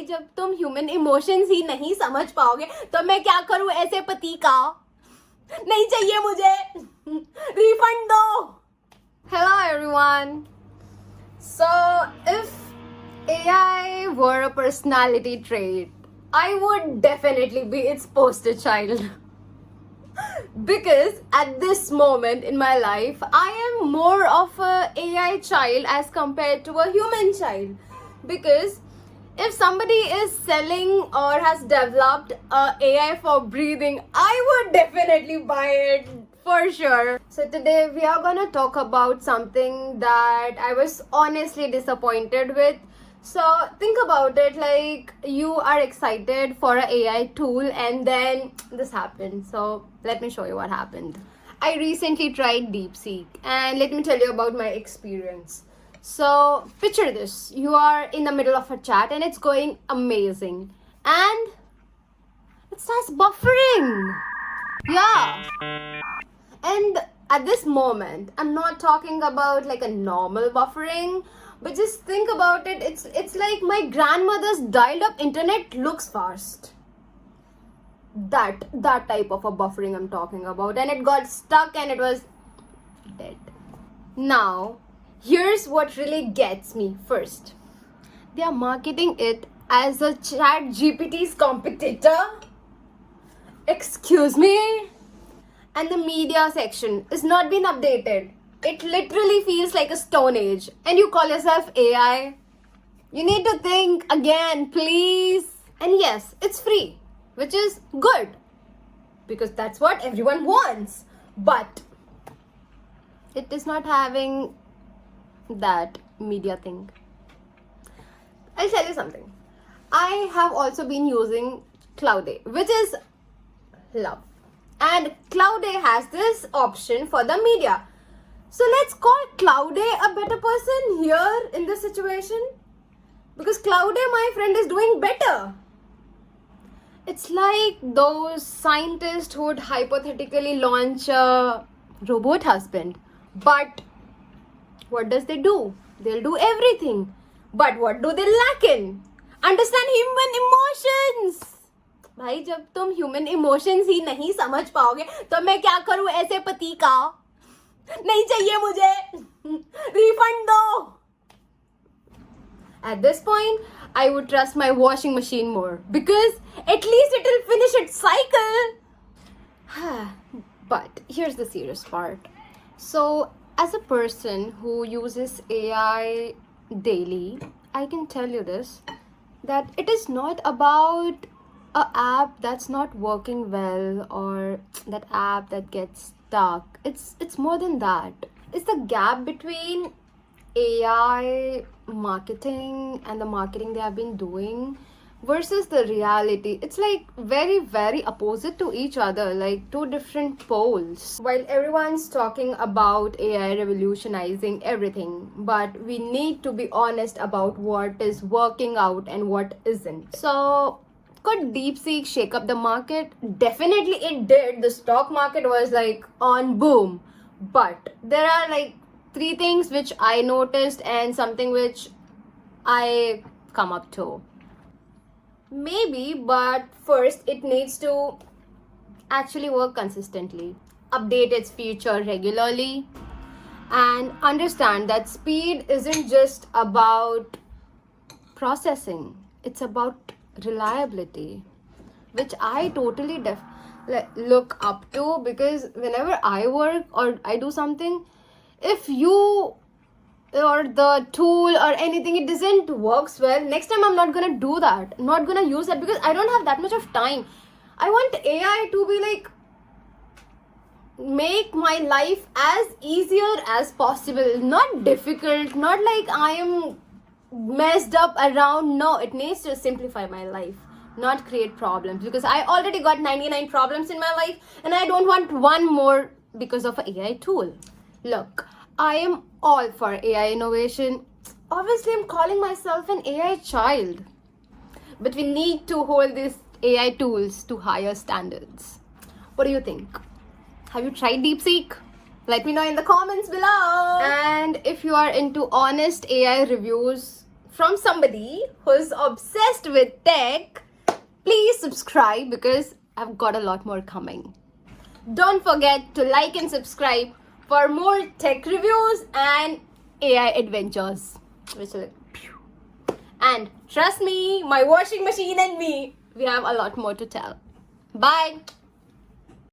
जब तुम human emotions ही नहीं समझ पाओगे तो मैं क्या करूं ऐसे पति का। नहीं चाहिए मुझे, रिफंड दो। Hello everyone. So if AI were a personality trait, I would definitely be its poster child. Because at this moment in my life, I am more of a AI child as compared to a human child. Because if somebody is selling or has developed a AI for breathing, I would definitely buy it for sure. So today we are gonna talk about something that I was honestly disappointed with. So think about it, like you are excited for an AI tool and then this happened. So let me show you what happened. I recently tried DeepSeek and let me tell you about my experience. So picture this, you are in the middle of a chat and it's going amazing and it starts buffering. Yeah. And at this moment, I'm not talking about like a normal buffering, but just think about it. It's like my grandmother's dialed-up internet looks fast. That type of a buffering I'm talking about, and it got stuck and it was dead. Now, here's what really gets me first. They are marketing it as a chat GPT's competitor. Excuse me? And the media section is not being updated. It literally feels like a stone age. And you call yourself AI? You need to think again, please. And yes, it's free, which is good. Because that's what everyone wants. But it is not having that media thing. I'll tell you something. I have also been using Clouday, which is love. And Clouday has this option for the media. So let's call Clouday a better person here in this situation. Because Clouday, my friend, is doing better. It's like those scientists who would hypothetically launch a robot husband. But what does they do? They'll do everything. But what do they lack in? Understand human emotions. भाई जब तुम human emotions ही नहीं समझ पाओगे तो मैं क्या करूं ऐसे पति का। नहीं चाहिए मुझे, रिफंड दो। At this point, I would trust my washing machine more because at least it'll finish its cycle. But here's the serious part. So, as a person who uses AI daily, I can tell you this, that it is not about a app that's not working well or that app that gets stuck. It's more than that. It's the gap between AI marketing and the marketing they have been doing versus the reality. It's like very, very opposite to each other, like two different poles. While everyone's talking about AI revolutionizing everything, but we need to be honest about what is working out and what isn't. So could DeepSeek shake up the market? Definitely it did. The stock market was like on boom. But there are like three things which I noticed and something which I come up to. Maybe, but first it needs to actually work consistently, update its feature regularly, and understand that speed isn't just about processing, it's about reliability, which I totally look up to, because whenever I work or I do something, if you or the tool or anything it doesn't works well, next time I'm not gonna do that, not gonna use that, because I don't have that much of time. I want AI to be like make my life as easier as possible, not difficult, not like I am messed up around. No, it needs to simplify my life, not create problems, because I already got 99 problems in my life and I don't want one more because of an AI tool. Look, I am all for AI innovation. Obviously, I'm calling myself an AI child, but we need to hold these AI tools to higher standards. What do you think? Have you tried DeepSeek? Let me know in the comments below. And if you are into honest AI reviews from somebody who's obsessed with tech, please subscribe because I've got a lot more coming. Don't forget to like and subscribe for more tech reviews and AI adventures. Which are and trust me, my washing machine and me, we have a lot more to tell. Bye.